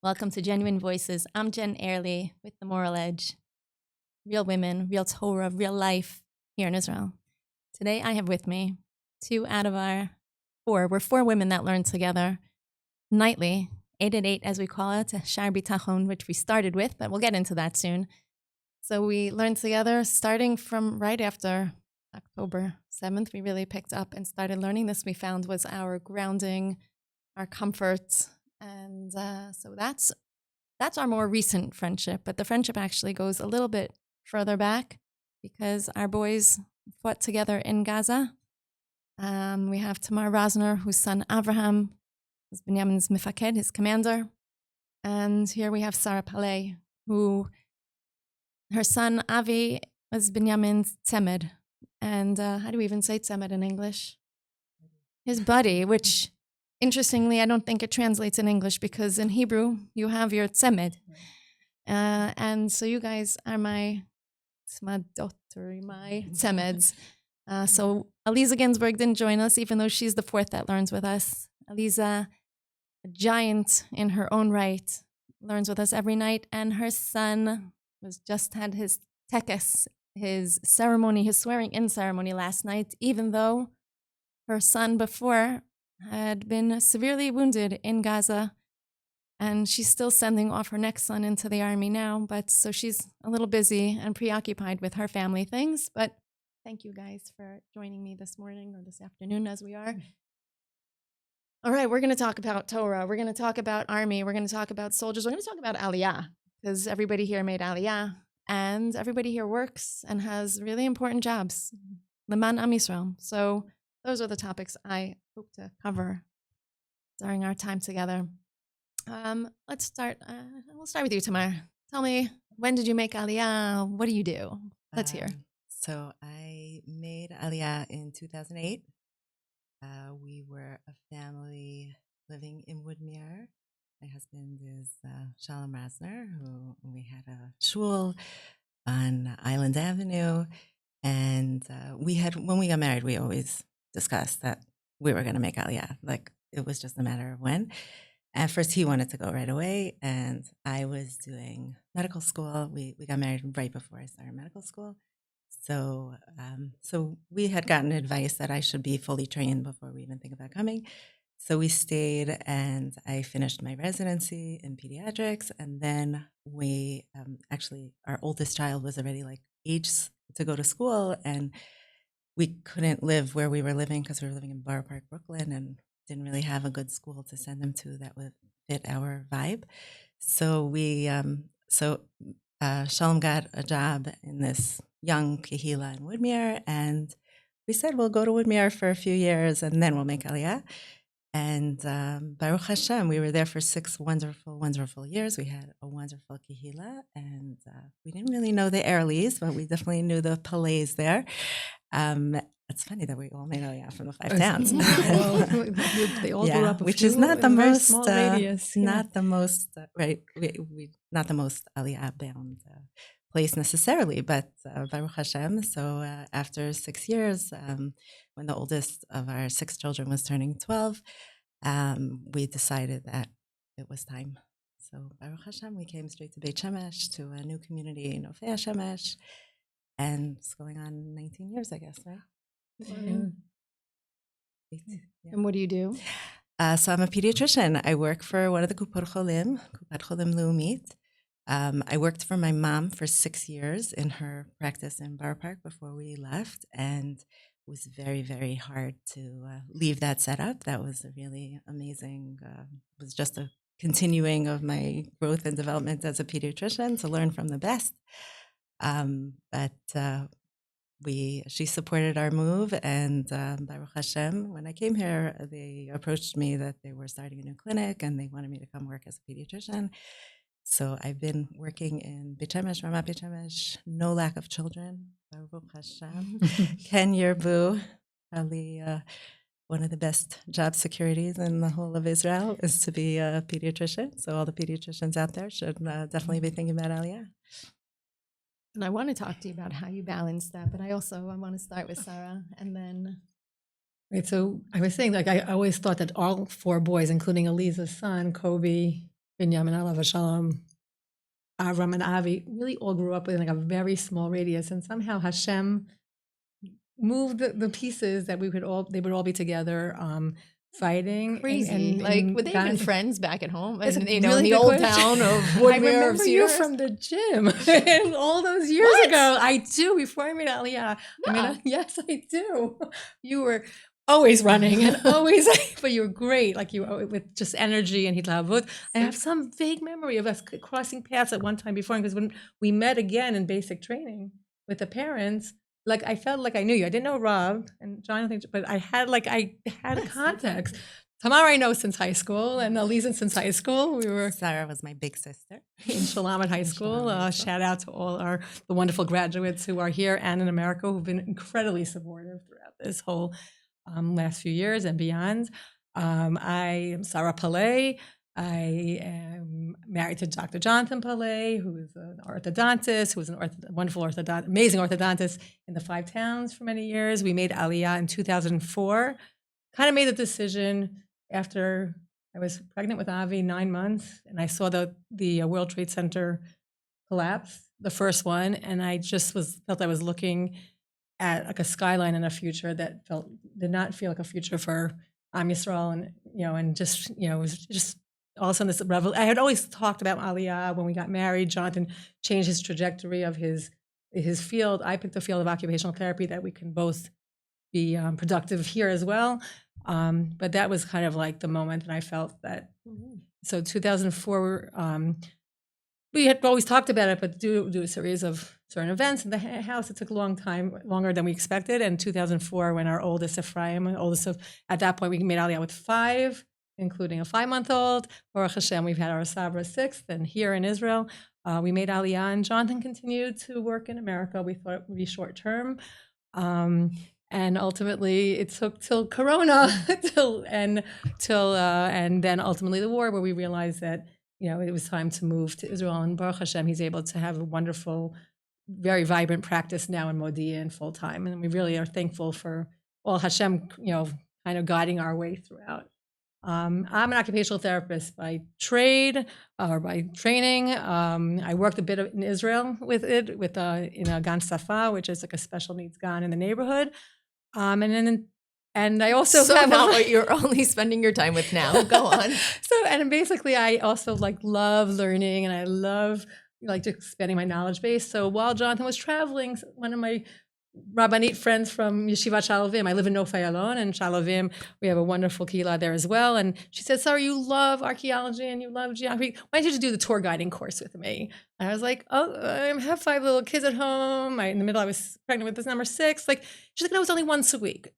Welcome to Jenuine Voices. I'm Jen Airley with The Moral Edge. Real women, real Torah, real life here in Israel. Today I have with me 2 out of our 4. We're 4 women that learn together nightly, 8 at 8 as we call it, Shar Bitachon, which we started with, but we'll get into that soon. So we learned together starting from right after October 7th. We really picked up and started learning. This we found was our grounding, our comfort. And so that's our more recent friendship. But the friendship actually goes a little bit further back because our boys fought together in Gaza. We have Tamar Rosner, whose son Avraham was Binyamin's mifaked, his commander. And here we have Sara Paley, who her son Avi was Binyamin's tzemed. And how do we even say tzemed in English? His buddy, which interestingly, I don't think it translates in English because in Hebrew, you have your tzemed. And so you guys are my tzmadot, or my tzemeds. So Aliyah Ginsburg didn't join us, even though she's the 4th that learns with us. Aliyah, a giant in her own right, learns with us every night. And her son just had his tekes, his ceremony, his swearing-in ceremony last night, even though her son before had been severely wounded in Gaza, and she's still sending off her next son into the army now, but so she's a little busy and preoccupied with her family things. But thank you guys for joining me this morning or this afternoon as we are. All right, we're going to talk about Torah. We're going to talk about army. We're going to talk about soldiers. We're going to talk about Aliyah because everybody here made Aliyah, and everybody here works and has really important jobs. Leman Am Yisrael. So those are the topics I hope to cover during our time together. Let's start. We'll start with you, Tamar. Tell me, when did you make Aliyah? What do you do? Let's hear. So I made Aliyah in 2008. We were a family living in Woodmere. My husband is Shalom Rosner, who we had a shul on Island Avenue. And when we got married, we always discussed that we were going to make Aliyah. Like, it was just a matter of when. At first, he wanted to go right away, and I was doing medical school. We got married right before I started medical school. So we had gotten advice that I should be fully trained before we even think about coming. So we stayed, and I finished my residency in pediatrics. And then we actually, our oldest child was already like aged to go to school, and we couldn't live where we were living because we were living in Borough Park, Brooklyn, and didn't really have a good school to send them to that would fit our vibe. So Shalom got a job in this young kahila in Woodmere, and we said we'll go to Woodmere for a few years and then we'll make Aliyah. And Baruch Hashem, we were there for 6 wonderful, wonderful years. We had a wonderful kahila, and we didn't really know the Airleys, but we definitely knew the Palays there. It's funny that we all made Aliyah from the 5 towns. Well, they all grew up, which is not the most, radius, not the most, right? We not the most Aliyah bound place necessarily, but Baruch Hashem. So after 6 years, when the oldest of our 6 children was turning 12, we decided that it was time. So Baruch Hashem, we came straight to Beit Shemesh, to a new community in Nofei Shemesh, and it's going on 19 years, I guess, right? Yeah. Yeah. And what do you do? So I'm a pediatrician. I work for one of the Kupat Cholim Leumit. I worked for my mom for 6 years in her practice in Borough Park before we left, and it was very, very hard to leave that setup. That was a really amazing, it was just a continuing of my growth and development as a pediatrician to learn from the best. She supported our move, and Baruch Hashem, when I came here, they approached me that they were starting a new clinic and they wanted me to come work as a pediatrician. So I've been working in Beit Shemesh, Ramat Beit Shemesh, no lack of children, Baruch Hashem. Ken Yerbu, probably one of the best job securities in the whole of Israel is to be a pediatrician. So all the pediatricians out there should definitely be thinking about Aliyah. And I want to talk to you about how you balance that, but I want to start with Sara, and then. Right, so I was saying, like, I always thought that all 4 boys, including Eliza's son, Kobe, Binyamin, Alav Shalom, Avram, and Avi really all grew up within like a very small radius, and somehow Hashem moved the pieces that they would all be together, fighting. Crazy. Were they even friends back at home? It's And, a in really the good old question. town of I Woodmere. remember you from the gym all those years ago. I do. Before I made Aliyah, yes, I do. You were always running and always, but you were great. Like you with just energy and hitlavut. I have some vague memory of us crossing paths at one time before, because when we met again in basic training with the parents, like I felt like I knew you. I didn't know Rob and Jonathan, but I had context. Tamar I know since high school, and Aliyah since high school. We were Sara was my big sister in Shalom at high school. Shout out to all the wonderful graduates who are here and in America who've been incredibly supportive throughout this whole last few years and beyond. I am Sara Paley. I am married to Dr. Jonathan Paley, who is an orthodontist, who was wonderful amazing orthodontist in the 5 towns for many years. We made Aliyah in 2004. Kind of made the decision after I was pregnant with Avi 9 months, and I saw the World Trade Center collapse, the first one, and I just felt I was looking at like a skyline in a future that did not feel like a future for Am Yisrael, and just it was just all of a sudden this I had always talked about Aliyah when we got married. Jonathan changed his trajectory of his field. I picked the field of occupational therapy that we can both be productive here as well. But that was kind of like the moment, and I felt that. So 2004, we had always talked about it, but do a series of certain events in the house. It took a long time, longer than we expected. And 2004, when our oldest Ephraim, at that point, we made Aliyah with 5, including a 5-month-old. Baruch Hashem, we've had our Sabra 6th, and here in Israel, we made Aliyah, and Jonathan continued to work in America. We thought it would be short term. And ultimately, it took till Corona, and then ultimately the war, where we realized that it was time to move to Israel. And Baruch Hashem, he's able to have a wonderful, very vibrant practice now in Modi'in full time, and we really are thankful for all Hashem, kind of guiding our way throughout. I'm an occupational therapist by trade or by training. I worked a bit in Israel in a Gan Safa, which is like a special needs gan in the neighborhood. And I also not what you're only spending your time with now. Go on. And basically I also love learning, and I love just expanding my knowledge base. So while Jonathan was traveling, one of my Rabbanit friends from Yeshivat Shalovim, I live in Nofei Alon, and Shalovim, we have a wonderful kehillah there as well. And she said, Sara, you love archaeology and you love geography. Why don't you just do the tour guiding course with me? And I was like, I have 5 little kids at home. In the middle, I was pregnant with this number 6. She's like, no, it's only once a week.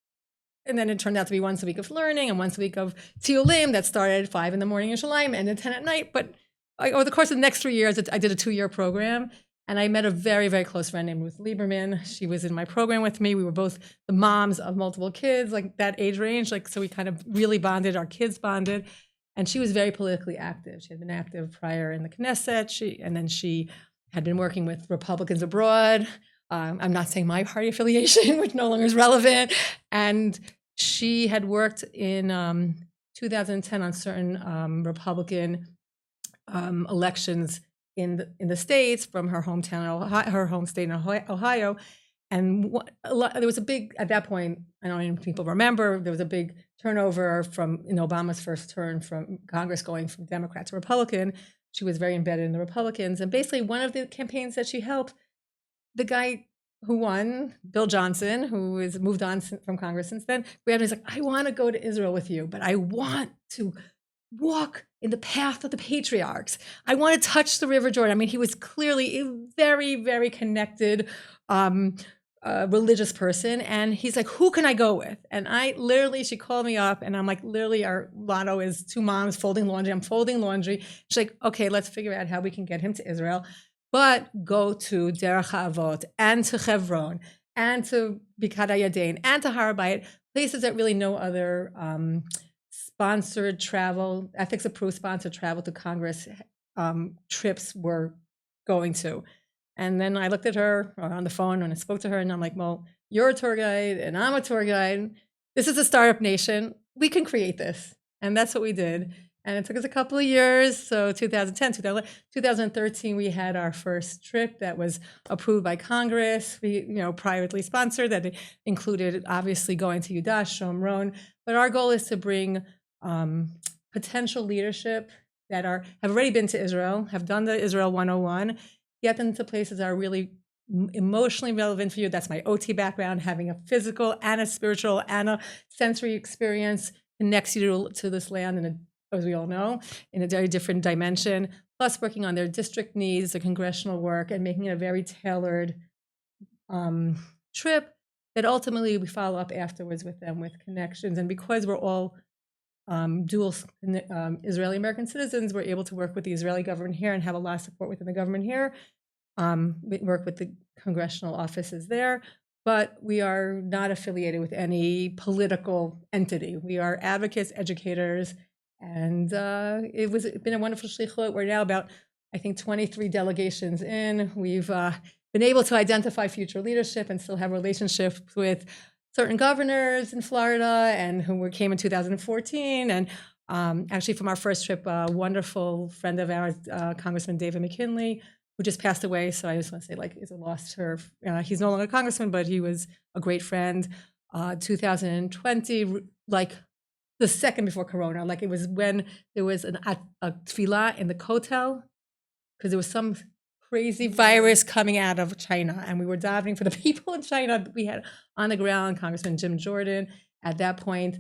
And then it turned out to be once a week of learning and once a week of tiyulim that started at 5 in the morning in Shalayim and ended 10 at night. But over the course of the next 3 years, I did a 2-year program. And I met a very, very close friend named Ruth Lieberman. She was in my program with me. We were both the moms of multiple kids, that age range. So we kind of really bonded. Our kids bonded. And she was very politically active. She had been active prior in the Knesset. And then she had been working with Republicans abroad. I'm not saying my party affiliation, which no longer is relevant. And she had worked in 2010 on certain Republican elections in the States from her hometown, her home state in Ohio. And there was a big, at that point, I don't know if people remember, there was a big turnover in Obama's first term from Congress going from Democrat to Republican. She was very embedded in the Republicans. And basically one of the campaigns that she helped, the guy who won, Bill Johnson, who has moved on from Congress since then, he's like, I want to go to Israel with you, but I want to walk in the path of the patriarchs. I want to touch the River Jordan. I mean, he was clearly a very, very connected religious person. And he's like, who can I go with? And she called me up and I'm like, literally our motto is 2 moms folding laundry. I'm folding laundry. She's like, okay, let's figure out how we can get him to Israel, but go to Derech HaAvot and to Hebron and to Bikat HaYarden and to Har Bayit, places that really no other sponsored travel, ethics approved sponsored travel to Congress trips were going to. And then I looked at her on the phone when I spoke to her, and I'm like, well, you're a tour guide and I'm a tour guide. This is a startup nation. We can create this. And that's what we did. And it took us a couple of years. So 2010, 2013, we had our first trip that was approved by Congress. We, privately sponsored. That included obviously going to Yudash, Shomron. But our goal is to bring potential leadership that have already been to Israel, have done the Israel 101, get them to places that are really emotionally relevant for you. That's my OT background. Having a physical and a spiritual and a sensory experience connects you to this land in a, as we all know, in a very different dimension, plus working on their district needs, the congressional work, and making it a very tailored trip that ultimately we follow up afterwards with them with connections. And because we're all dual Israeli-American citizens, we're able to work with the Israeli government here and have a lot of support within the government here. We work with the congressional offices there, but we are not affiliated with any political entity. We are advocates, educators, and it's been a wonderful shlichut. We're now about, I think, 23 delegations in. We've been able to identify future leadership and still have relationships with certain governors in Florida and who came in 2014. And actually from our first trip, a wonderful friend of ours, Congressman David McKinley, who just passed away. So I just want to say, it's a loss to her. He's no longer a congressman, but he was a great friend. 2020, the second before Corona, it was when there was a tefillah in the Kotel, because there was some crazy virus coming out of China, and we were davening for the people in China. We had on the ground Congressman Jim Jordan, at that point,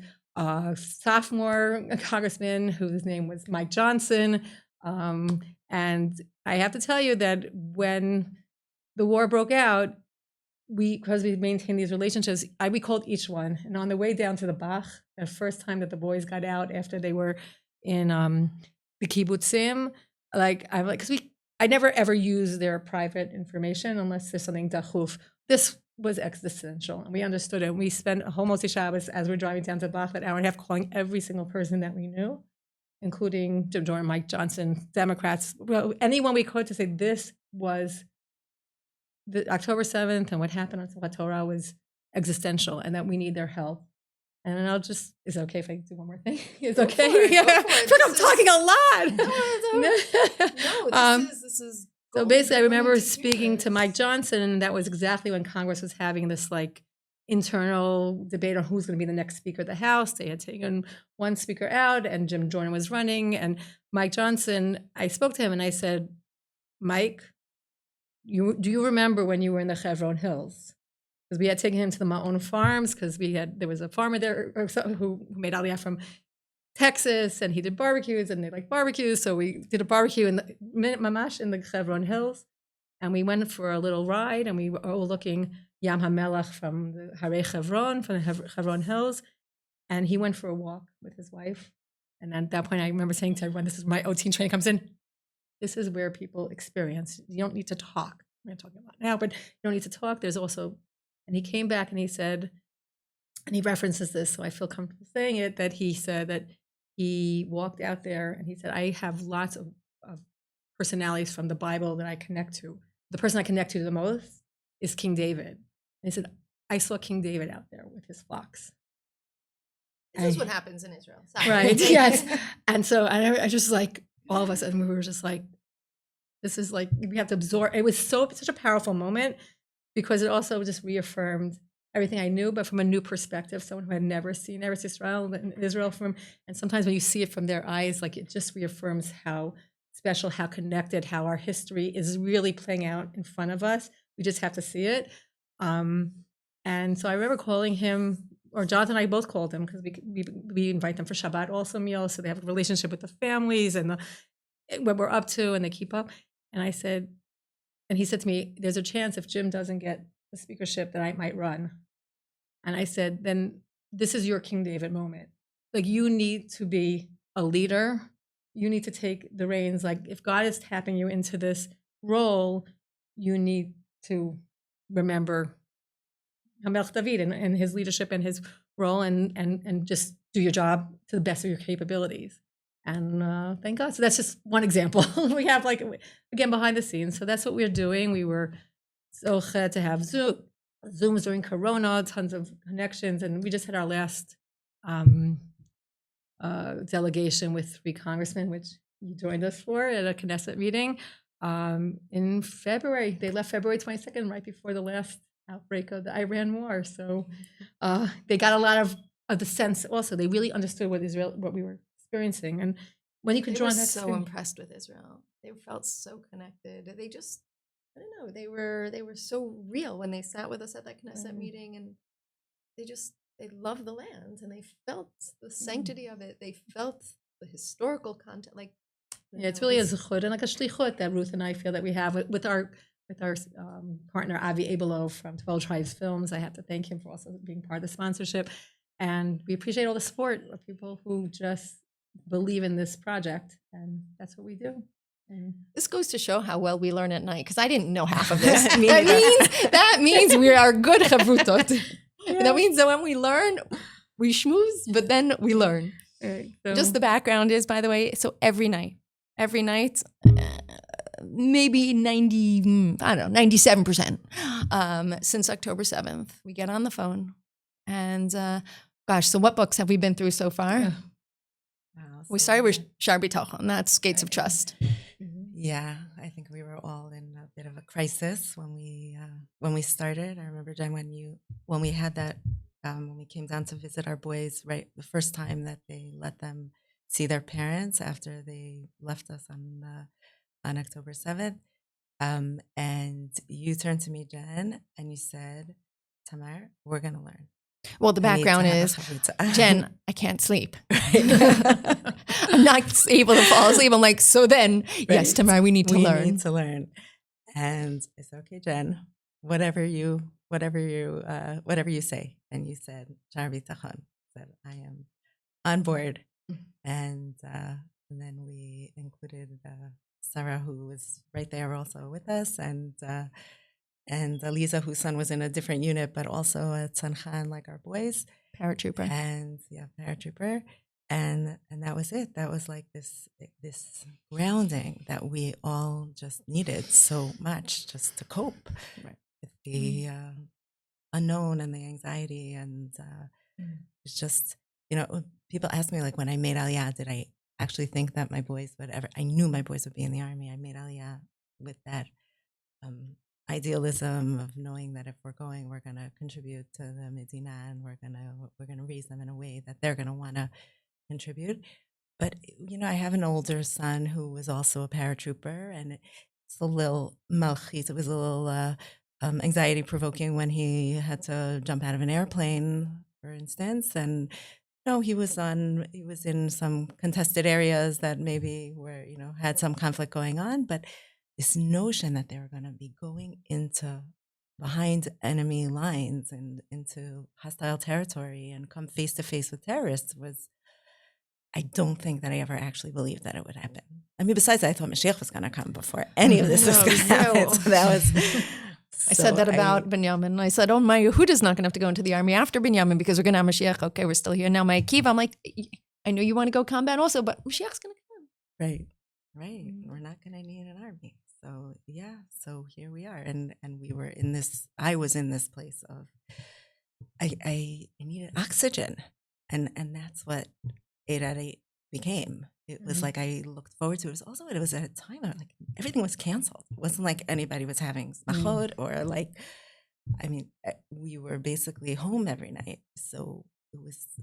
sophomore congressman whose name was Mike Johnson. And I have to tell you that when the war broke out, because we maintained these relationships, we called each one. And on the way down to the Bach, the first time that the boys got out after they were in the kibbutzim, because I never ever use their private information unless there's something dachuf. This was existential, and we understood it. And we spent a whole Motzi Shabbos as we're driving down to Bach, that hour and a half, calling every single person that we knew, including Jim Jordan, Mike Johnson, Democrats, anyone we could, to say this was the October 7th and what happened on Torah was existential, and that we need their help. And then is it okay if I do one more thing? It's okay. I'm talking a lot. No, this is. So basically, I remember speaking to Mike Johnson, and that was exactly when Congress was having this internal debate on who's going to be the next Speaker of the House. They had taken one speaker out, and Jim Jordan was running. And Mike Johnson, I spoke to him, and I said, Mike, do you remember when you were in the Hebron Hills? Because we had taken him to the Ma'on farms, because there was a farmer there who made Aliyah from Texas, and he did barbecues, and they like barbecues. So we did a barbecue in the Mamash in the Hebron Hills, and we went for a little ride, and we were overlooking Yam HaMelech from the Harei Hebron, from the Hebron Hills, and he went for a walk with his wife. And at that point, I remember saying to everyone, this is my OT training comes in. This is where people experience. You don't need to talk. We're not talking about now, but you don't need to talk. There's also, and he came back and he said, and he references this, so I feel comfortable saying it, that he said that he walked out there and he said, I have lots of personalities from the Bible that I connect to. The person I connect to the most is King David. And he said, I saw King David out there with his flocks. This is what happens in Israel. Sorry. Right, yes. And so I just all of us, and we were just this is we have to absorb. It was such a powerful moment, because it also just reaffirmed everything I knew, but from a new perspective, someone who had never seen Israel and sometimes when you see it from their eyes, it just reaffirms how special, how connected, how our history is really playing out in front of us. We just have to see it. And so I remember calling him, or Jonathan and I both called him, because we invite them for Shabbat also meals, so they have a relationship with the families and what we're up to, and they keep up. And I said, and he said to me, there's a chance if Jim doesn't get the speakership that I might run. And I said, then this is your King David moment. You need to be a leader. You need to take the reins. If God is tapping you into this role, you need to remember Hamelch David and his leadership and his role, and just do your job to the best of your capabilities. And thank God. So that's just one example. We have again, behind the scenes. So that's what we're doing. We were so glad to have Zooms during Corona, tons of connections. And we just had our last delegation with 3 congressmen, which you joined us for at a Knesset meeting in February. They left February 22nd, right before the last outbreak of the Iran war. So they got a lot of the sense also. They really understood what we were experiencing. And when you could draw on that so experience- impressed with Israel. They felt so connected. They just, I don't know, they were so real when they sat with us at that Knesset meeting, and they loved the land, and they felt the sanctity of it. They felt the historical content. Like, yeah, it's really a zechut and like a shlichut that Ruth and I feel that we have with our partner Avi Abelo from 12 Tribes Films. I have to thank him for also being part of the sponsorship, and we appreciate all the support of people who just believe in this project, and that's what we do. And this goes to show how well we learn at night, because I didn't know half of this. Me that means we are good chavrutot. Yeah. That means that when we learn, we schmooze, but then we learn. Right, so- Just the background is, by the way, so every night, maybe 97%, since October 7th, we get on the phone. And gosh, so what books have we been through so far? Yeah. Wow, We so started with good. Shar B'Tochon, that's Gates of Trust. Yeah, I think we were all in a bit of a crisis when we started. I remember, Jen, when we had that when we came down to visit our boys, right, the first time that they let them see their parents after they left us on October 7th, and you turned to me, Jen, and you said, "Tamar, we're gonna learn." Well, the I need to background have a is, chavruta. Jen, I can't sleep. Right. I'm not able to fall asleep. I'm like, so then, yes, Right. Tamar, we need to We learn. need to learn. And it's okay, Jen. Whatever you say. And you said, Shar B'Tochon, said, I am on board. And then we included Sara, who was right there also with us, and Aliyah, whose son was in a different unit, but also a tzanchen like our boys. Paratrooper. And yeah, paratrooper. And that was it. That was like this grounding that we all just needed so much just to cope Right. with the unknown and the anxiety. And it's just, people ask me, like, when I made Aliyah, did I actually think that my boys would ever, I knew my boys would be in the army. I made Aliyah with that idealism of knowing that if we're going, we're going to contribute to the Medina, and we're going to raise them in a way that they're going to want to contribute. But I have an older son who was also a paratrooper, and it's a little malchis. It was a little anxiety provoking when he had to jump out of an airplane, for instance, and he was in some contested areas that maybe were had some conflict going on, but this notion that they were going to be going behind enemy lines and into hostile territory and come face to face with terrorists I don't think that I ever actually believed that it would happen. I mean, besides, I thought Mashiach was going to come before any of this was going to happen. So that was. I said that about Binyamin. I said, my Yehuda's not going to have to go into the army after Binyamin because we're going to have Mashiach. Okay, we're still here. Now my Akiva, I'm like, I know you want to go combat also, but Mashiach's going to come. Right. We're not going to need an army. So yeah, so here we are. And we were I was in this place of, I needed oxygen. And that's what 8 at 8 became. It was like I looked forward to it. It was at a time where like everything was canceled. It wasn't like anybody was having motherhood or like, we were basically home every night. So it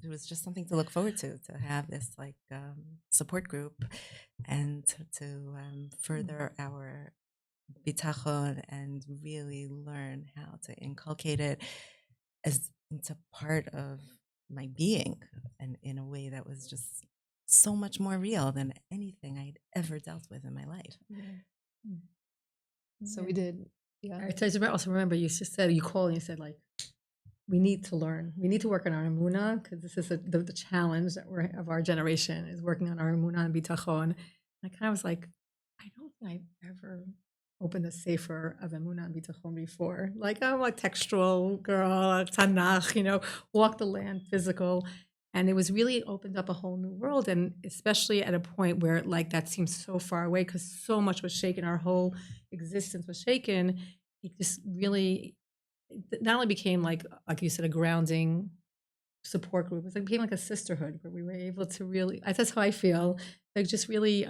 was just something to look forward to have this like support group and to further our bitachon and really learn how to inculcate it as into part of my being, and in a way that was just so much more real than anything I'd ever dealt with in my life. So we did. Yeah. I also remember you just said, you called and you said, like, we need to learn. We need to work on our emunah, because this is the challenge that of our generation is working on our emunah and bitachon. And I kind of was like, I don't think I've ever opened a sefer of emunah and bitachon before. Like, I'm a textual girl, Tanakh, walk the land, physical. And it was really opened up a whole new world. And especially at a point where like that seems so far away because so much was shaken, our whole existence was shaken. It just really not only became like you said, a grounding support group. It was like became like a sisterhood where we were able to really, that's how I feel, like just really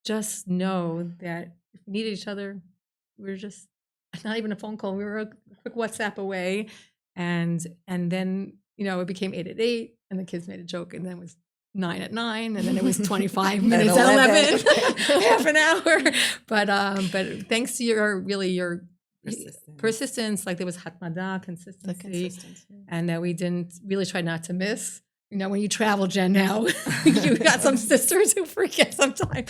just know that if we needed each other, we were just not even a phone call. We were a quick WhatsApp away. And then, it became 8 at 8 and the kids made a joke and then it was 9 at 9 and then it was 25 minutes at 11, half an hour. But thanks to your persistence, like there was hatmada, consistency, and that we didn't really try not to miss. When you travel, Jen, now you got some sisters who forget sometimes.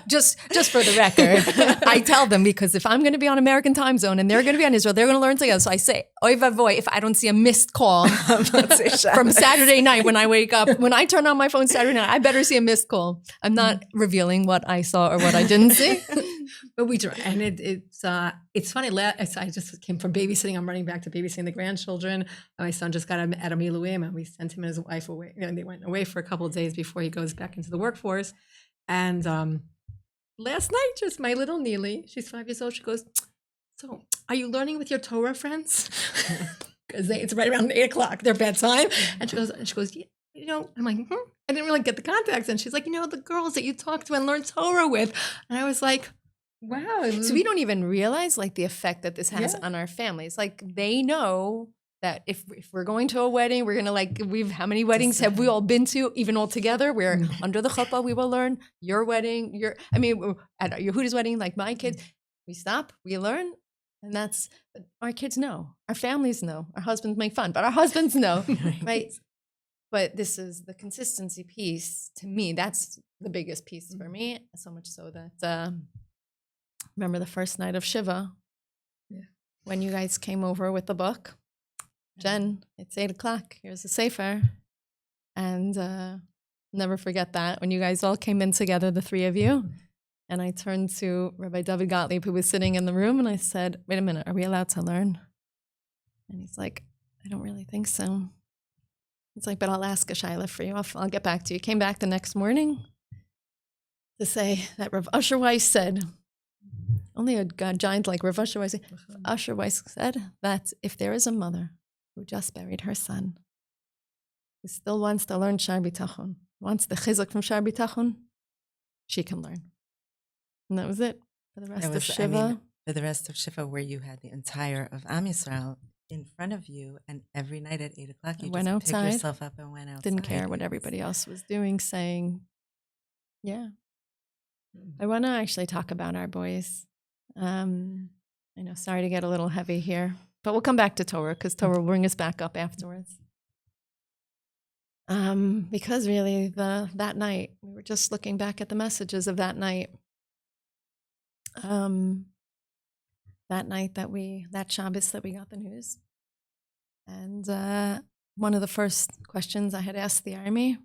Just for the record, I tell them, because if I'm going to be on American time zone and they're going to be on Israel, they're going to learn together. So I say, oy vavoy, if I don't see a missed call from Saturday night when I wake up, when I turn on my phone Saturday night, I better see a missed call. I'm not revealing what I saw or what I didn't see. But we try, and it's funny. I just came from babysitting. I'm running back to babysitting the grandchildren. My son just got out of Miluim, and we sent him and his wife away. They went away for a couple of days before he goes back into the workforce. And last night, just my little Neely, she's 5 years old. She goes, "So, are you learning with your Torah friends?" Because it's right around 8:00, their bedtime. And she goes, yeah. I'm like, I didn't really get the context. And she's like, the girls that you talk to and learn Torah with. And I was like, wow. So we don't even realize like the effect that this has on our families. Like they know that if we're going to a wedding, we're gonna how many weddings have we all been to, even all together? We're under the chuppah, we will learn your wedding, at Yehuda's wedding, like my kids, we stop, we learn. And that's, our kids know, our families know, our husbands make fun, but our husbands know, right? But this is the consistency piece. To me, that's the biggest piece for me. So much so that, remember the first night of Shiva, when you guys came over with the book, Jen, it's 8:00, here's the Sefer. And never forget that, when you guys all came in together, the three of you, and I turned to Rabbi David Gottlieb, who was sitting in the room, and I said, wait a minute, are we allowed to learn? And he's like, I don't really think so. It's like, but I'll ask a Shaila for you. I'll get back to you. Came back the next morning to say that Rav Usher Weiss said, only a giant like Rav Usher Weiss, Usher Weiss said that if there is a mother who just buried her son, who still wants to learn Shar B'tachon, wants the chizuk from Shar B'tachon, she can learn. And that was it for the rest of Shiva. For the rest of Shiva, where you had the entire of Am Yisrael in front of you, and every night at 8:00, you went just outside, picked yourself up and went outside. Didn't care what everybody else was doing, saying, yeah. I want to actually talk about our boys. I know, sorry to get a little heavy here, but we'll come back to Torah, because Torah will bring us back up afterwards. Because really, that night, we were just looking back at the messages of that night. That night that Shabbos that we got the news. And one of the first questions I had asked the army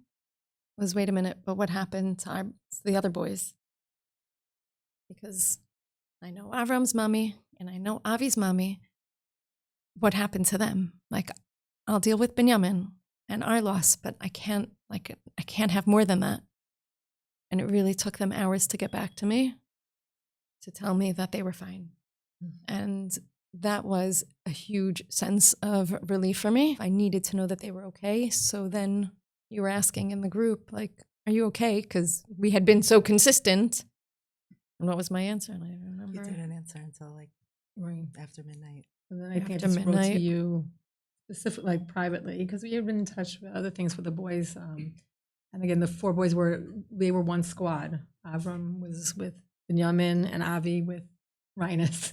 was, wait a minute, but what happened to the other boys? Because I know Avram's mommy and I know Avi's mommy. What happened to them? Like, I'll deal with Binyamin and our loss, but I can't have more than that. And it really took them hours to get back to me, to tell me that they were fine. And that was a huge sense of relief for me. I needed to know that they were okay. So then you were asking in the group, like, are you okay? Because we had been so consistent. And what was my answer? And I don't remember. You didn't answer until after midnight. And then I think I just wrote to you specifically, like privately, because we had been in touch with other things with the boys. And again, the four boys were one squad. Avram was with Binyamin and Avi with Rhinus.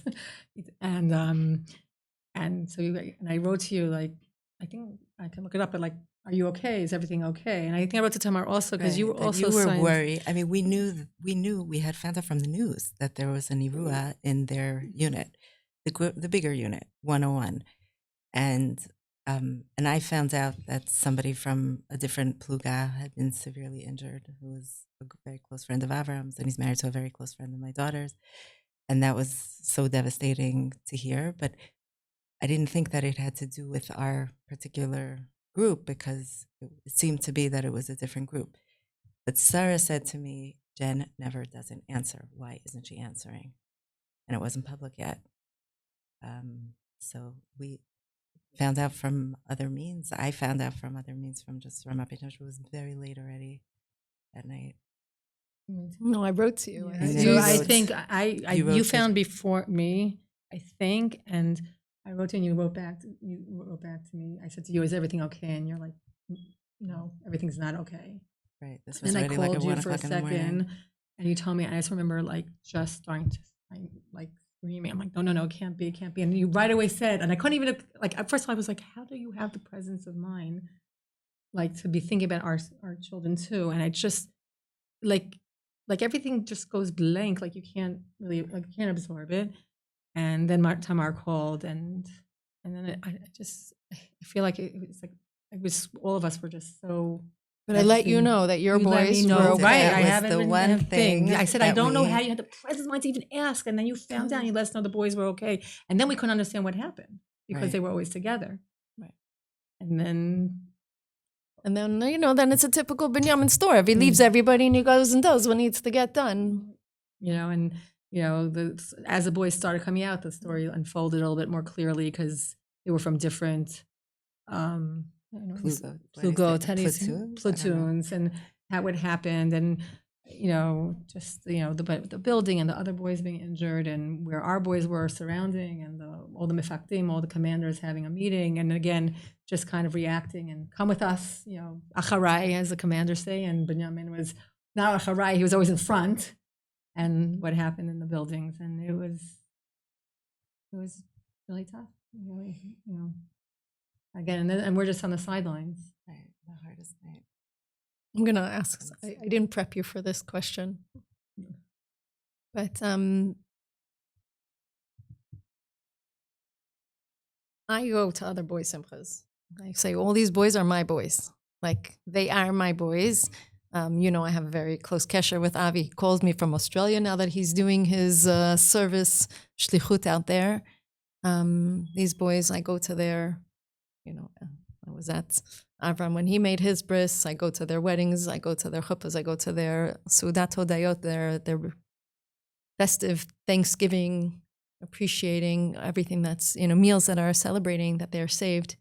and so I wrote to you, like, I think I can look it up, but like, are you okay? Is everything okay? And I think I wrote to Tamar also, because you were also worried. I mean, we knew we had found out from the news that there was an Irua in their unit, the bigger unit, 101. And I found out that somebody from a different pluga had been severely injured, who was a very close friend of Avram's, and he's married to a very close friend of my daughter's. And that was so devastating to hear. But I didn't think that it had to do with our particular group, because it seemed to be that it was a different group. But Sara said to me, Jen never doesn't answer. Why isn't she answering? And it wasn't public yet. So we found out from other means. I found out from other means from Rabbi Josh. It was very late already at night. No, I wrote to you. And So you I wrote- think you wrote you to- found before me, I think, and I wrote to you and you wrote back. You wrote back to me. I said to you, "Is everything okay?" And you're like, "No, everything's not okay." Right. This was And I already like called at you 1 for a o'clock in the morning. second, and you told me. And I just remember like just starting to like screaming. I'm like, "No, it can't be, it can't be." And you right away said, and I couldn't even like at first I was like, "How do you have the presence of mind, like to be thinking about our children too?" And I just like everything just goes blank. Like you can't really like you can't absorb it. And then Tamar called, and then I feel like it's like it was all of us were just so. But I let you know that your You let me boys know, were okay. right? That I was haven't the been one that thing I said I that don't know we- how you had the presence of mind to even ask, and then you found out. And you let us know the boys were okay, and then we couldn't understand what happened because Right. they were always together. Right. And then And then, then it's a typical Binyamin story. He leaves everybody and he goes and does what needs to get done. as the boys started coming out, the story unfolded a little bit more clearly because they were from different platoons, and how it happened, and the building and the other boys being injured, and where our boys were surrounding, and all the mifaktim, all the commanders having a meeting, and again just kind of reacting and come with us, acharai, as the commanders say, and Binyamin was not acharai; he was always in front. And what happened in the buildings, and it was really tough, really, again, and we're just on the sidelines. Right, the hardest night. I'm going to ask, I didn't prep you for this question, but I go to other boys' simchas. I say, all these boys are my boys. Like, they are my boys. I have a very close kesher with Avi. He calls me from Australia now that he's doing his service shlichut out there. These boys, I go to their, I was at Avram when he made his bris. I go to their weddings. I go to their chuppahs. I go to their Seudat Hodayot, their festive Thanksgiving, appreciating everything that's, meals that are celebrating that they're saved.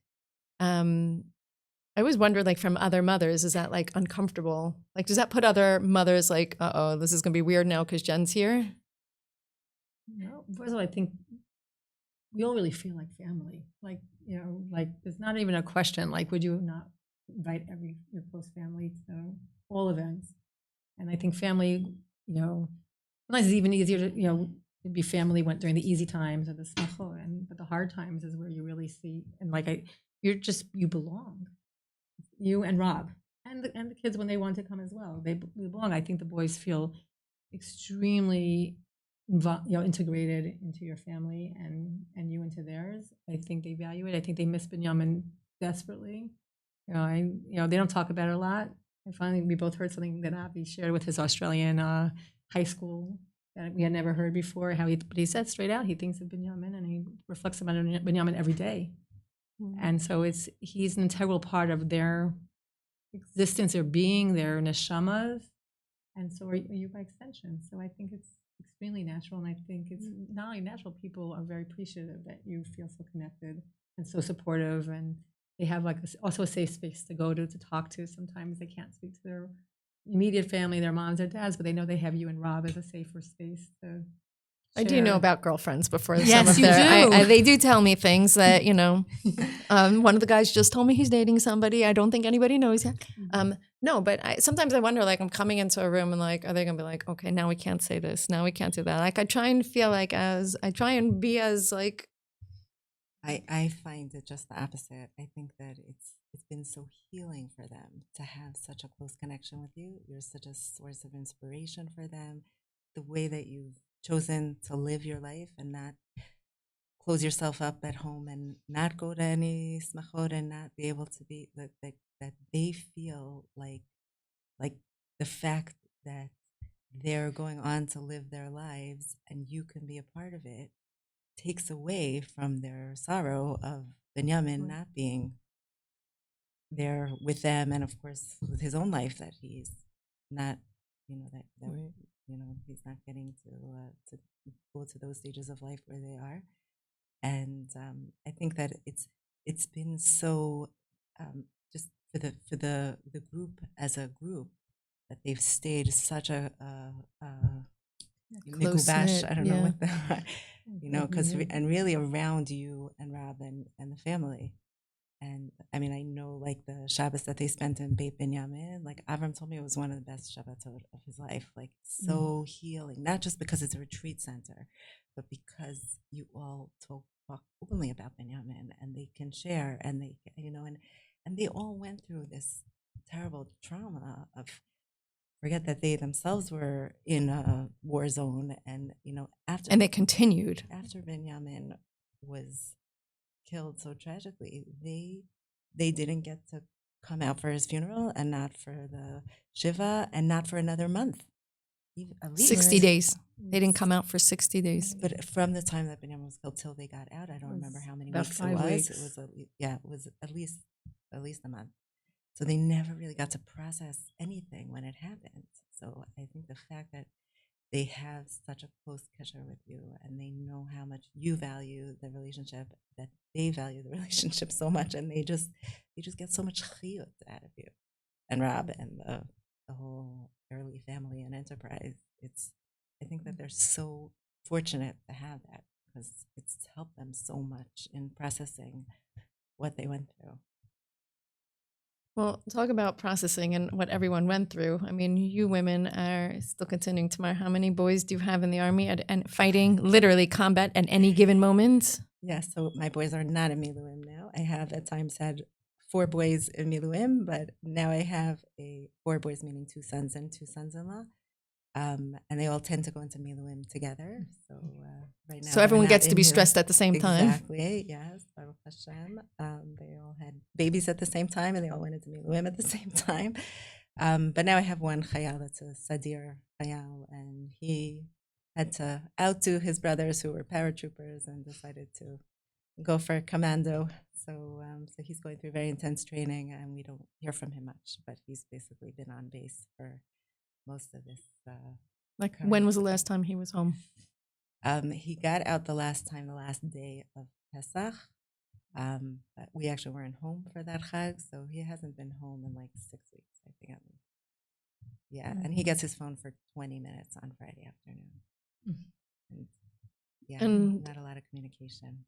I always wonder, like, from other mothers, is that like uncomfortable? Like, does that put other mothers like, this is going to be weird now because Jen's here? No, first of all, I think we all really feel like family. Like, like there's not even a question. Like, would you not invite your close family to all events? And I think family, sometimes it's even easier to, be family went during the easy times or the smachot, but the hard times is where you really see, and like you belong. You and Rob and the kids when they want to come as well. They belong. I think the boys feel extremely integrated into your family and you into theirs. I think they value it. I think they miss Binyamin desperately. They don't talk about it a lot. We both heard something that Avi shared with his Australian high school that we had never heard before. But he said straight out he thinks of Binyamin and he reflects about Binyamin every day. And so he's an integral part of their existence, their being, their neshamas, and so are you by extension. So I think it's extremely natural, and I think it's not only natural, people are very appreciative that you feel so connected and so supportive, and they have also a safe space to go to talk to. Sometimes they can't speak to their immediate family, their moms or dads, but they know they have you and Rob as a safer space to I do know about girlfriends before Yes, some of you their. do. They do tell me things that one of the guys just told me he's dating somebody. I don't think anybody knows yet. No, but sometimes I wonder, like, I'm coming into a room and like, are they gonna be like, okay, now we can't say this, now we can't do that. Like, I try and feel like I try and be as like. I find it just the opposite. I think that it's been so healing for them to have such a close connection with you. You're such a source of inspiration for them. The way that you've chosen to live your life and not close yourself up at home and not go to any smachot and not be able to be that they feel like the fact that they're going on to live their lives and you can be a part of it takes away from their sorrow of Binyamin not being there with them, and of course with his own life that he's not, he's not getting to go to those stages of life where they are. And I think that it's it's been so just for the group as a group that they've stayed such a migubash. I don't know what the because and really around you and Rob and the family. And I mean, I know like the Shabbos that they spent in Beit Binyamin, like Avram told me it was one of the best Shabbatot of his life, like so healing, not just because it's a retreat center, but because you all talk openly about Binyamin and they can share and they, and they all went through this terrible trauma of, forget that they themselves were in a war zone and, after. And they continued. After Binyamin was killed so tragically, they didn't get to come out for his funeral and not for the Shiva and not for another month. At least. 60 days. They didn't come out for 60 days. But from the time that Binyamin was killed till they got out, I don't remember how many about weeks 5 it was. weeks. It was at least a month. So they never really got to process anything when it happened. So I think the fact that they have such a close kasher with you and they know how much you value the relationship, that they value the relationship so much, and they just get so much chiyut out of you and Rob and the whole early family and enterprise. I think that they're so fortunate to have that because it's helped them so much in processing what they went through. Well, talk about processing and what everyone went through. I mean, you women are still continuing. Tamar, how many boys do you have in the army and fighting literally combat at any given moment? Yeah, so my boys are not in Miluim now. I have at times had 4 boys in Miluim, but now I have 4 boys, meaning 2 sons and 2 sons-in-law. And they all tend to go into Miluim together. So right now, So everyone gets to be stressed at the same time. Exactly. Yes. Baruch Hashem. They all had babies at the same time, and they all went into Miluim at the same time. But now I have one Chayal that's a Sadir Chayal, and he had to outdo his brothers who were paratroopers and decided to go for commando. So he's going through very intense training, and we don't hear from him much. But he's basically been on base for most of this. When was the last time he was home? He got out the last day of Pesach. But we actually weren't home for that Chag, so he hasn't been home in like 6 weeks, I think. Yeah, and he gets his phone for 20 minutes on Friday afternoon. And not a lot of communication.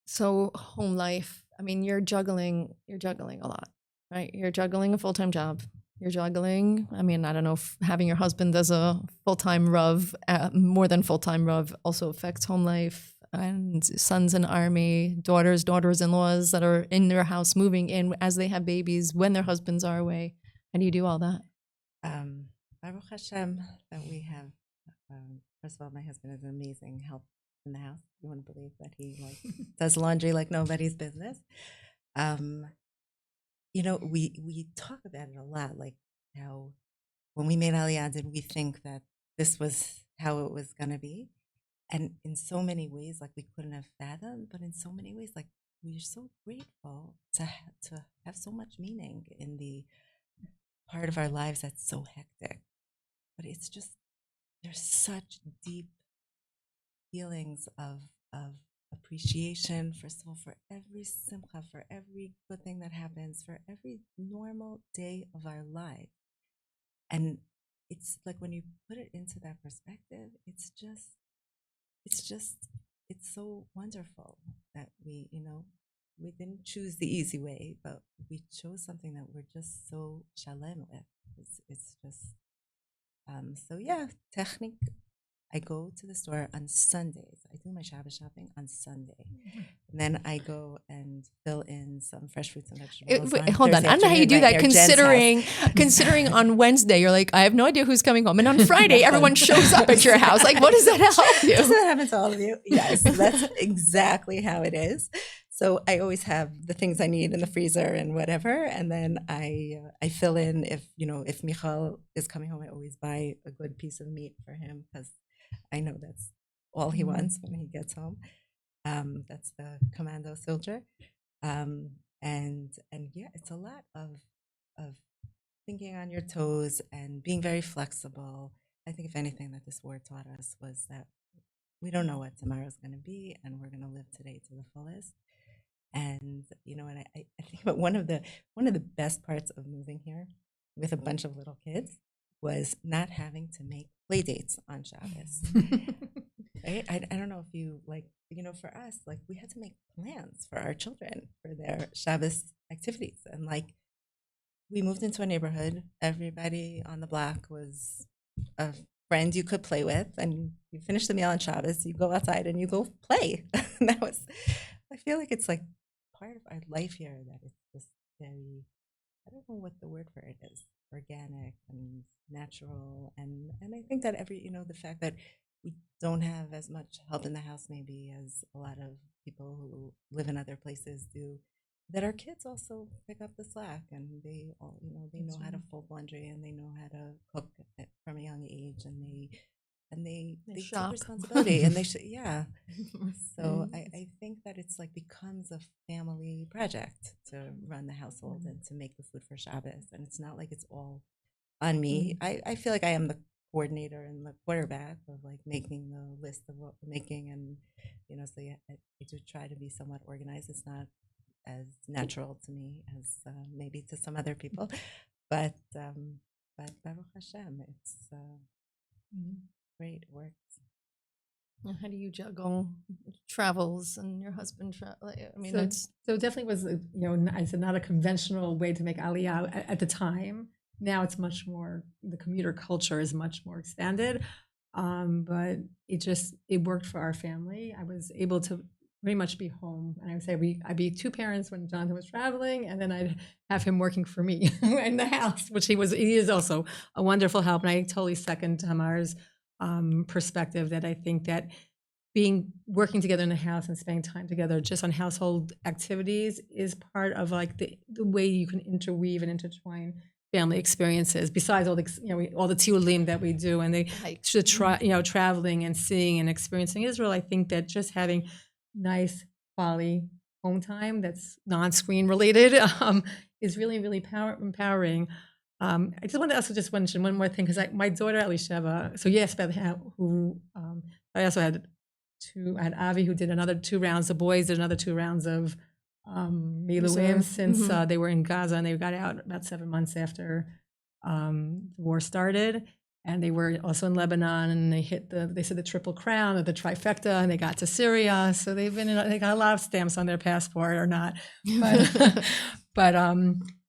So home life, I mean, you're juggling a lot, right? You're juggling a full-time job. You're juggling, I mean, I don't know if having your husband as a full-time Rav, more than full-time Rav, also affects home life, and sons in army, daughters-in-laws that are in their house moving in as they have babies when their husbands are away. How do you do all that? Baruch Hashem that we have, first of all, my husband is an amazing help in the house. You wouldn't believe that he does laundry like nobody's business. We talk about it a lot, like how when we made Aliyah, did we think that this was how it was going to be? And in so many ways, like we couldn't have fathomed, but in so many ways, like we're so grateful to have so much meaning in the part of our lives that's so hectic. But it's just, there's such deep feelings of appreciation, first of all, for every simcha, for every good thing that happens, for every normal day of our life. And it's like when you put it into that perspective, it's so wonderful that we didn't choose the easy way, but we chose something that we're just so shalem with. It's just, technique. I go to the store on Sundays. I do my Shabbos shopping on Sunday. And then I go and fill in some fresh fruits and vegetables. Hold on. I don't know how you do that, considering on Wednesday, you're like, I have no idea who's coming home. And on Friday, everyone shows up at your house. Like, what does that help you? Does that happen to all of you? Yes, that's exactly how it is. So I always have the things I need in the freezer and whatever. And then I fill in if Michal is coming home, I always buy a good piece of meat for him because I know that's all he wants when he gets home. That's the commando soldier. And yeah, it's a lot of thinking on your toes and being very flexible. I think if anything that this war taught us was that we don't know what tomorrow's going to be, and we're going to live today to the fullest. And and I think about one of the best parts of moving here with a bunch of little kids was not having to make play dates on Shabbos. Right? I don't know if you for us, like we had to make plans for our children for their Shabbos activities. And like we moved into a neighborhood, everybody on the block was a friend you could play with, and you finish the meal on Shabbos, you go outside and you go play. And I feel like it's like part of our life here that it's just very, I don't know what the word for it is, organic and natural. And I think that the fact that we don't have as much help in the house maybe as a lot of people who live in other places do, that our kids also pick up the slack, and they all, they know how to fold laundry, and they know how to cook from a young age, and they shop. take responsibility, and they should, yeah. So I think that it's like becomes a family project to run the household and to make the food for Shabbos, and it's not like it's all on me. I feel like I am the coordinator and the quarterback of like making the list of what we're making, and so yeah, I do try to be somewhat organized. It's not as natural to me as maybe to some other people, but Baruch Hashem, it's great. It works. How do you juggle travels and your husband? I mean, so it definitely was, I said, not a conventional way to make Aliyah at the time. Now it's much more, the commuter culture is much more expanded, but it worked for our family. I was able to pretty much be home, and I would say I'd be two parents when Jonathan was traveling, and then I'd have him working for me in the house, which he is also a wonderful help. And I totally second Tamar's perspective that I think that working together in the house and spending time together just on household activities is part of like the way you can interweave and intertwine family experiences. Besides all the all the tiulim that we do, and they should try traveling and seeing and experiencing Israel. I think that just having nice quality home time that's non-screen related is really, really empowering. I just wanted to also just mention one more thing, because my daughter Elisheva, so yes, who I also had Avi, who did another 2 rounds. The boys did another 2 rounds of Miluim since they were in Gaza, and they got out about 7 months after the war started. And they were also in Lebanon, and they said the Triple Crown or the trifecta, and they got to Syria. So they got a lot of stamps on their passport, or not. But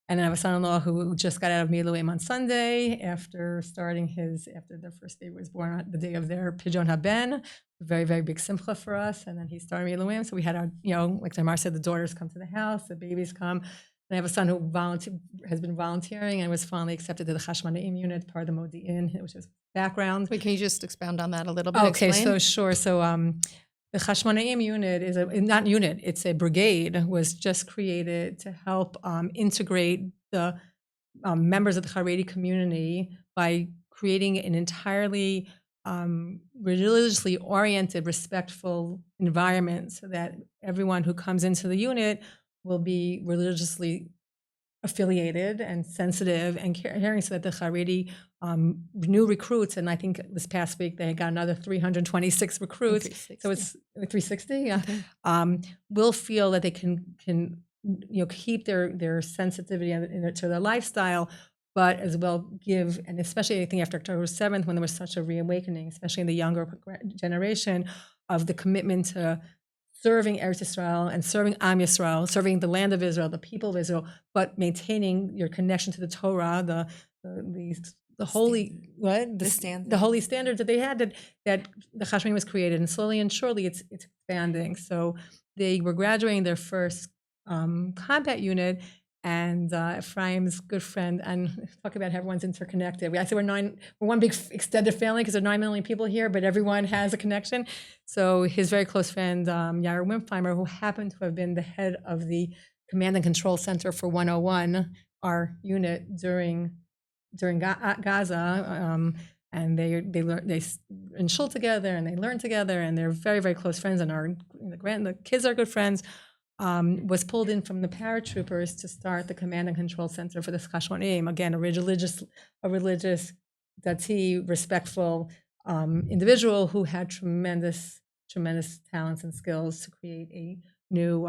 and I have a son-in-law who just got out of Miluim on Sunday after their first baby was born on the day of their Pidyon Haben. Very, very big simcha for us. And then he started Miluim. So we had our, like Tamar said, the daughters come to the house, the babies come. And I have a son who has been volunteering and was finally accepted to the Chashmonaim unit, part of the Modi'in, which is background. Wait, can you just expound on that a little bit? Okay, so sure. So the Chashmonaim unit it's a brigade, was just created to help integrate the members of the Haredi community by creating an entirely religiously oriented, respectful environment, so that everyone who comes into the unit will be religiously affiliated and sensitive and caring, so that the Haredi new recruits, and I think this past week they got another 326 recruits, so it's 360, yeah, will feel that they can keep their sensitivity to their lifestyle, but as well give, and especially I think after October 7th, when there was such a reawakening, especially in the younger generation, of the commitment to serving Eretz Yisrael and serving Am Yisrael, serving the land of Israel, the people of Israel, but maintaining your connection to the Torah, the holy the holy standards that they had, that the Chashmonaim was created, and slowly and surely it's expanding. So they were graduating their first combat unit, and Ephraim's good friend, and talk about how everyone's interconnected. I say we're one big extended family, because there are 9 million people here, but everyone has a connection. So his very close friend, Yair Wimpheimer, who happened to have been the head of the Command and Control Center for 101, our unit during Gaza, and they in shul together, and they learn together, and they're very, very close friends, and the kids are good friends. Was pulled in from the paratroopers to start the Command and Control Center for the Chashmonaim. Again, a religious, dati, respectful individual who had tremendous talents and skills to create a new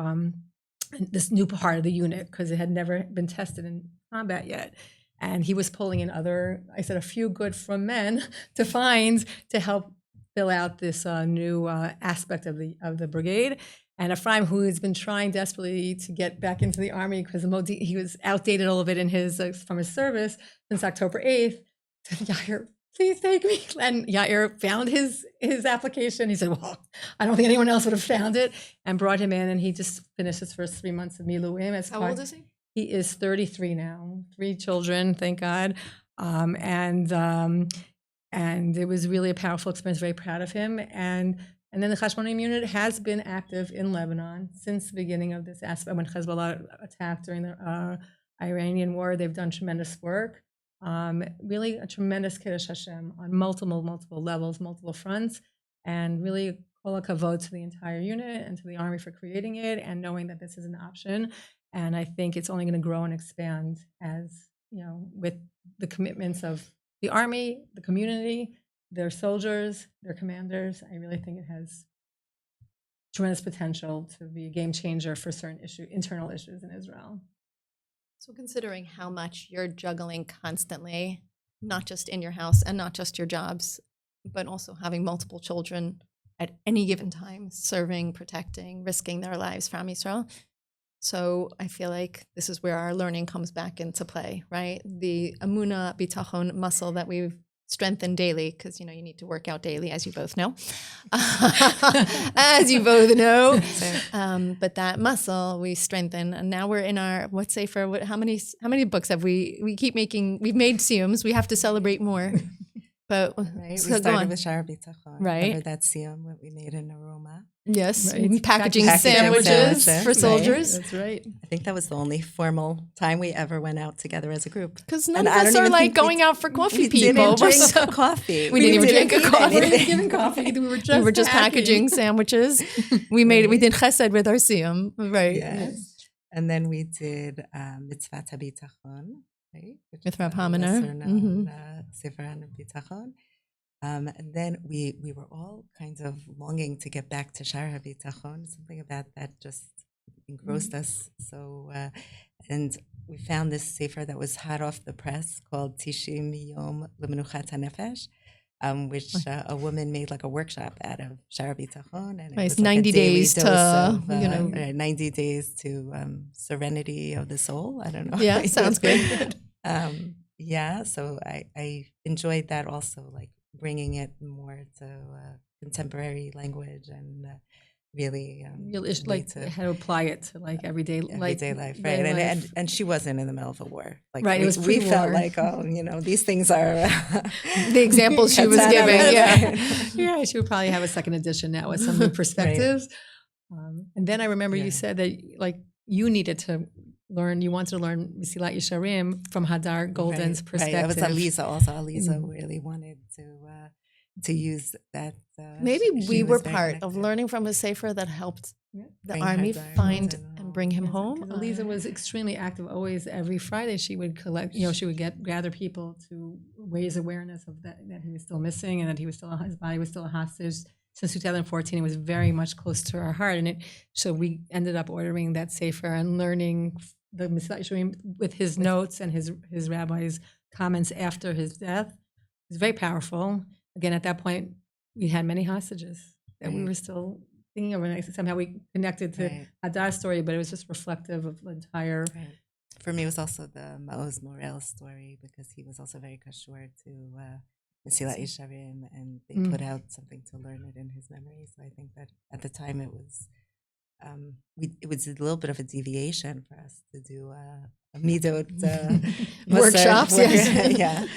this new part of the unit because it had never been tested in combat yet. And he was pulling in a few good from men to find to help fill out this new aspect of the brigade. And Ephraim, who has been trying desperately to get back into the army because he was outdated a little bit in from his service since October 8th, said, Yair, please take me. And Yair found his application. He said, well, I don't think anyone else would have found it, and brought him in. And he just finished his first 3 months of Miluim. How old is he? He is 33 now, 3 children, thank God. And it was really a powerful experience, very proud of him. And then the Chashmonim unit has been active in Lebanon since the beginning of this aspect. When Hezbollah attacked during the Iranian war, they've done tremendous work. Really a tremendous Kiddush Hashem on multiple levels, multiple fronts, and really kol hakavod to the entire unit and to the army for creating it and knowing that this is an option. And I think it's only going to grow and expand as, with the commitments of the army, the community, their soldiers, their commanders. I really think it has tremendous potential to be a game changer for certain internal issues in Israel. So considering how much you're juggling constantly, not just in your house and not just your jobs, but also having multiple children at any given time, serving, protecting, risking their lives from Israel. So I feel like this is where our learning comes back into play, right? The Amuna Bitachon muscle that we've strengthened daily, because, you need to work out daily, as you both know. As you both know. But that muscle we strengthen. And now we're in our, how many books have we keep making, we've made siyums. We have to celebrate more. But right. We started with Shara B'tachon. Right. Remember that siyum that we made in Aroma? Yes. Right. Packaging sandwiches for soldiers. Right. That's right. I think that was the only formal time we ever went out together as a group. Because none of us are like going out for coffee people. We didn't drink coffee. We didn't even drink a coffee. We didn't give coffee. We were just packaging sandwiches. We did chesed with our siyum. Right. Yes. And then we did Mitzvat HaBitachon. Right? With Rav Haminer. Sefer HaBitachon. And then we were all kind of longing to get back to Shara HaBitachon. Something about that just engrossed us. So, and we found this sefer that was hot off the press called Tishim Yom L'Menuchat HaNefesh, which a woman made like a workshop out of Shara B'tachon, and it was like 90 days to 90 days to serenity of the soul. I don't know. Yeah, sounds good. So I enjoyed that also, like bringing it more to contemporary language and really like how to apply it to like everyday life, right? And she wasn't in the middle of a war, like right. We felt like, these things are the examples she was giving. Yeah, she would probably have a second edition now with some new perspectives. Right. And then I remember you said that like you needed to learn. You wanted to learn Mesilat Yesharim from Hadar Golden's perspective. Right. It was Aliyah also. Aliyah really wanted to use that. Maybe we were part of learning from a sefer that helped the army find and bring him home. Aliyah was extremely active. Always, every Friday, she would collect. She would gather people to raise awareness of that he was still missing and that his body was still a hostage. Since 2014, it was very much close to our heart, and so we ended up ordering that sefer and learning the Mesilat Yesharim with his notes and his rabbi's comments after his death. It was very powerful. Again, at that point, we had many hostages that we were still thinking of, and somehow we connected to Hadar's story, but it was just reflective of the entire. Right. For me, it was also the Maoz Morel story, because he was also very kashur to Mesilat Yesharim, and they put out something to learn it in his memory. So I think that at the time it was a little bit of a deviation for us to do a midot workshops. Yes.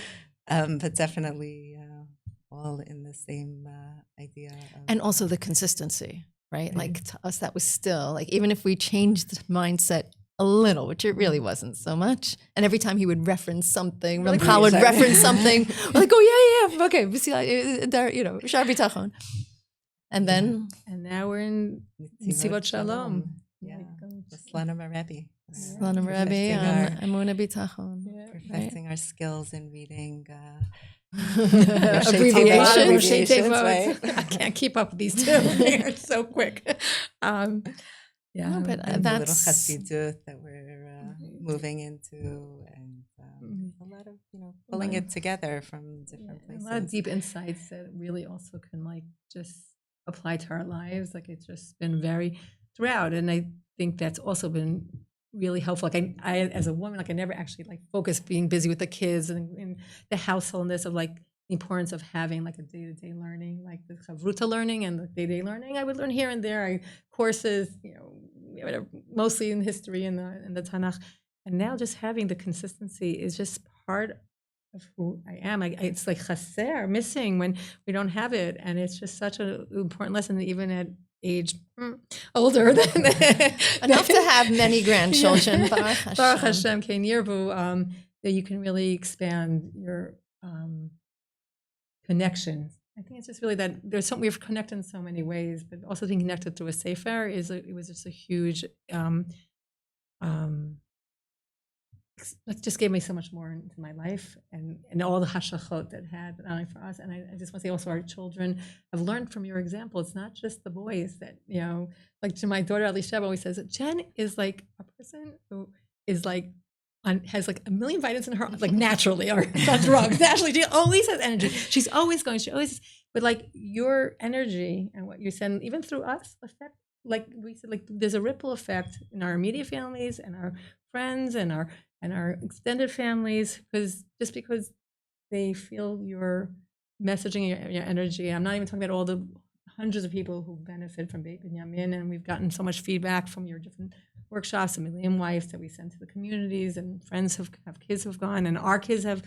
But definitely all in the same idea. And also the consistency, right? Like to us, that was still like, even if we changed the mindset a little, which it really wasn't so much. And every time he would reference something, Ramchal would reference something, we're like, okay, Shara B'tachon. And then? And now we're in Mitzvot Shalom. Yeah, Slanim Rebbe. Slanim Rebbe on Amuna B'tachon. Perfecting our skills in reading abbreviations. Right? I can't keep up with these two. They're so quick. Yeah, No, but And the little that's chassidut that we're moving into, and a lot of pulling it together from different a places. lot of deep insights that really also can like just apply to our lives. Like it's just been very throughout, and I think that's also been really helpful. Like I as a woman, like I never actually like focused being busy with the kids and the householdness of like the importance of having like a day-to-day learning, like the chavruta learning and the day-to-day learning. I would learn here and there, courses, whatever, mostly in history and the Tanakh. And now just having the consistency is just part of who I am. It's like chaser, missing when we don't have it. And it's just such an important lesson, even at age older than Enough to have many grandchildren. Baruch Hashem. Baruch Hashem, Kein Yirbu, that you can really expand your connections. I think it's just really that there's something we've connected in so many ways, but also being connected through a sefer it was just a huge it just gave me so much more into my life and all the hashachot that had not only for us. And I just want to say also our children have learned from your example. It's not just the boys that, like to my daughter Aliyah always says that Jen is like a person who is like has like a million vitamins in her, like naturally, or not drugs. Naturally, she always has energy. She's always going. But like your energy and what you send, even through us, affect. Like we said, like there's a ripple effect in our immediate families and our friends and our extended families, because they feel your messaging and your energy. I'm not even talking about all the hundreds of people who benefit from Beit Binyamin, and we've gotten so much feedback from your different workshops, a million wives that we send to the communities, and friends have kids who've gone, and our kids have.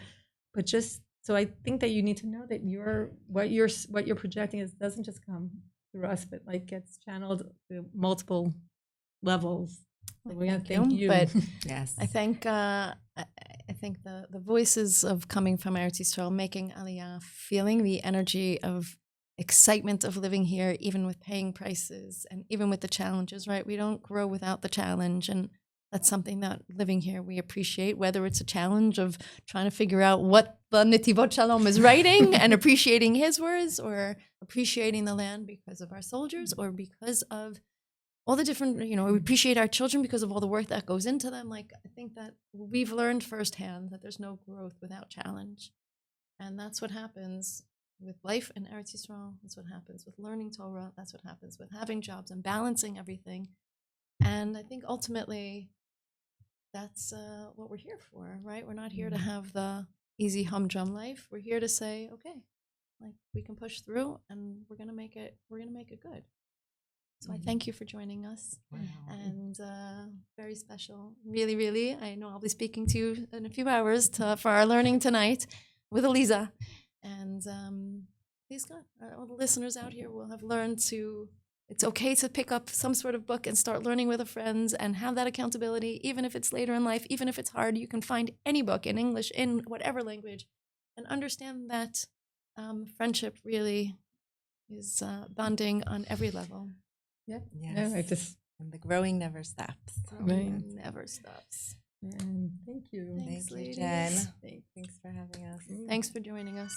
But just so I think that you need to know that what you're projecting doesn't just come through us, but like gets channeled to multiple levels. So we have to thank you. But Yes, I think the voices of coming from Eretz Yisrael, making Aliyah, feeling the energy of excitement of living here, even with paying prices and even with the challenges, right? We don't grow without the challenge. And that's something that living here we appreciate, whether it's a challenge of trying to figure out what the Netivot Shalom is writing and appreciating his words, or appreciating the land because of our soldiers, or because of all the different, we appreciate our children because of all the work that goes into them. Like, I think that we've learned firsthand that there's no growth without challenge. And that's what happens with life in Eretz Yisrael. That's what happens with learning Torah. That's what happens with having jobs and balancing everything. And I think ultimately that's what we're here for, right? We're not here to have the easy humdrum life. We're here to say, okay, like we can push through and we're gonna make it good. So I thank you for joining us. Wow. And very special, really, really. I know I'll be speaking to you in a few hours for our learning tonight with Eliza. And please God, all the listeners out here will have learned it's okay to pick up some sort of book and start learning with a friend and have that accountability, even if it's later in life, even if it's hard. You can find any book in English, in whatever language, and understand that friendship really is bonding on every level. Yeah. Yes. And the growing never stops. Growing never stops. And thank you. Thanks, Thank you, ladies. Jen. Thanks for having us. Thanks for joining us.